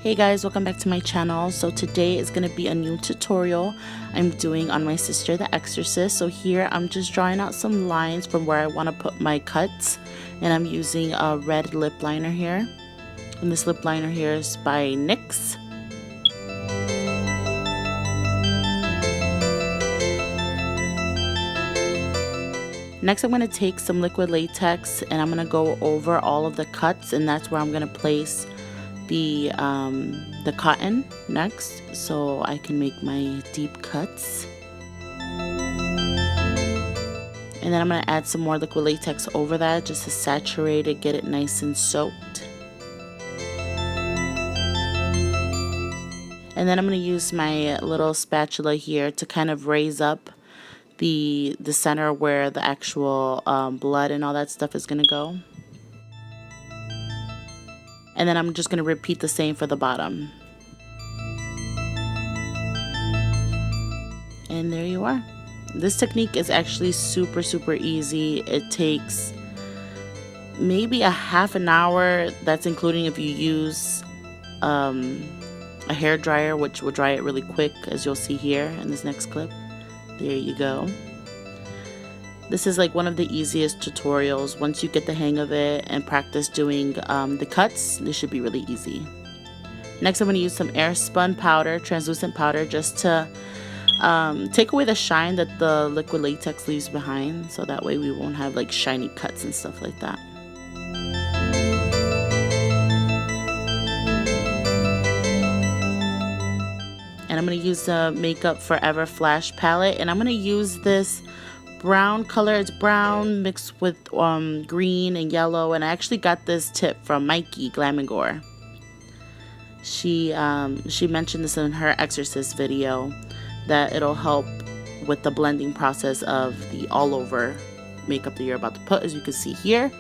Hey guys, welcome back to my channel. So today is going to be a new tutorial I'm doing on my sister the Exorcist. So here I'm just drawing out some lines from where I want to put my cuts, and I'm using a red lip liner here, and this lip liner here is by NYX. Next I'm going to take some liquid latex and I'm going to go over all of the cuts, and that's where I'm going to place the cotton next, so I can make my deep cuts. And then I'm going to add some more liquid latex over that just to saturate it, get it nice and soaked. And then I'm going to use my little spatula here to kind of raise up the center where the actual blood and all that stuff is going to go. And then I'm just going to repeat the same for the bottom. And there you are. This technique is actually super easy. It takes maybe a half an hour. That's including if you use a hair dryer, which will dry it really quick, as you'll see here in this next clip. There you go. This is like one of the easiest tutorials. Once you get the hang of it and practice doing the cuts, this should be really easy. Next I'm going to use some air spun powder, translucent powder, just to take away the shine that the liquid latex leaves behind, so that way we won't have like shiny cuts and stuff like that. And I'm going to use the Makeup Forever Flash palette, and I'm going to use this brown color. It's brown mixed with green and yellow, and I actually got this tip from Mikey Glam & Gore. She mentioned this in her Exorcist video, that it'll help with the blending process of the all over makeup that you're about to put. As you can see here,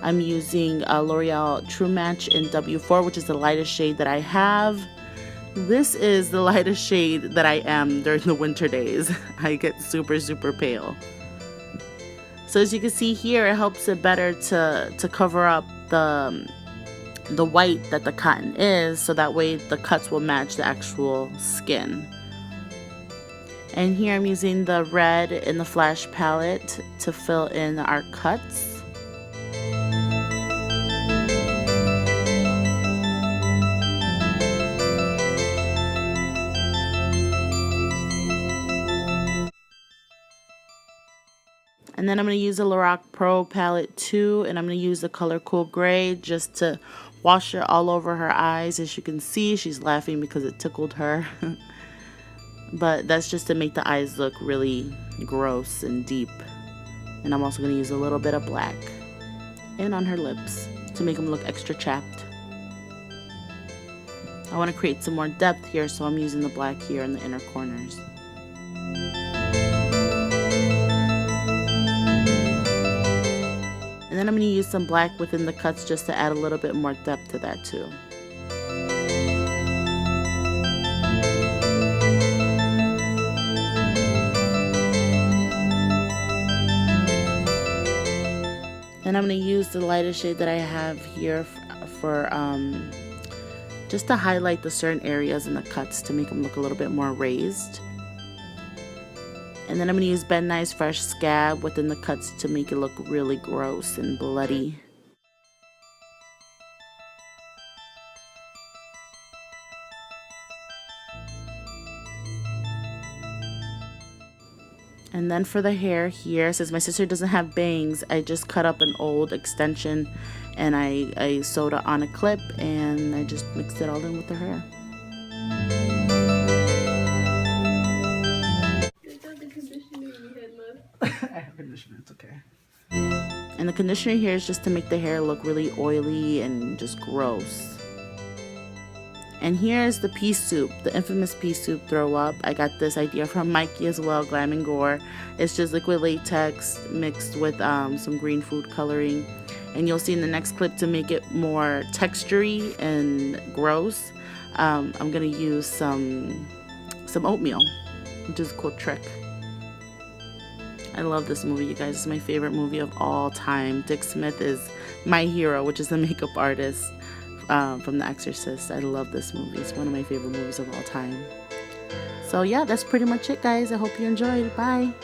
I'm using L'Oreal True Match in W4, which is the lightest shade that I have. This is the lightest shade that I am during the winter days. I get super pale. So as you can see here, it helps it better to cover up the white that the cotton is, so that way the cuts will match the actual skin. And here I'm using the red in the Flash palette to fill in our cuts. And then I'm going to use a Lorac Pro palette too, and I'm going to use the color Cool Gray just to wash it all over her eyes. As you can see, she's laughing because it tickled her. But that's just to make the eyes look really gross and deep. And I'm also going to use a little bit of black and on her lips to make them look extra chapped. I want to create some more depth here, so I'm using the black here in the inner corners. And then I'm going to use some black within the cuts just to add a little bit more depth to that too. And I'm going to use the lightest shade that I have here for just to highlight the certain areas in the cuts to make them look a little bit more raised. And then I'm going to use Ben Nye's Fresh Scab within the cuts to make it look really gross and bloody. And then for the hair here, since my sister doesn't have bangs, I just cut up an old extension and I sewed it on a clip, and I just mixed it all in with the hair. I have conditioner, it's okay. And the conditioner here is just to make the hair look really oily and just gross. And here's the pea soup, the infamous pea soup throw up. I got this idea from Mikey as well, Glam & Gore. It's just liquid latex mixed with some green food coloring. And you'll see in the next clip, to make it more textury and gross, I'm gonna use some oatmeal, which is a cool trick. I love this movie, you guys. It's my favorite movie of all time. Dick Smith is my hero, which is the makeup artist from The Exorcist. I love this movie. It's one of my favorite movies of all time. So yeah, that's pretty much it, guys. I hope you enjoyed. Bye.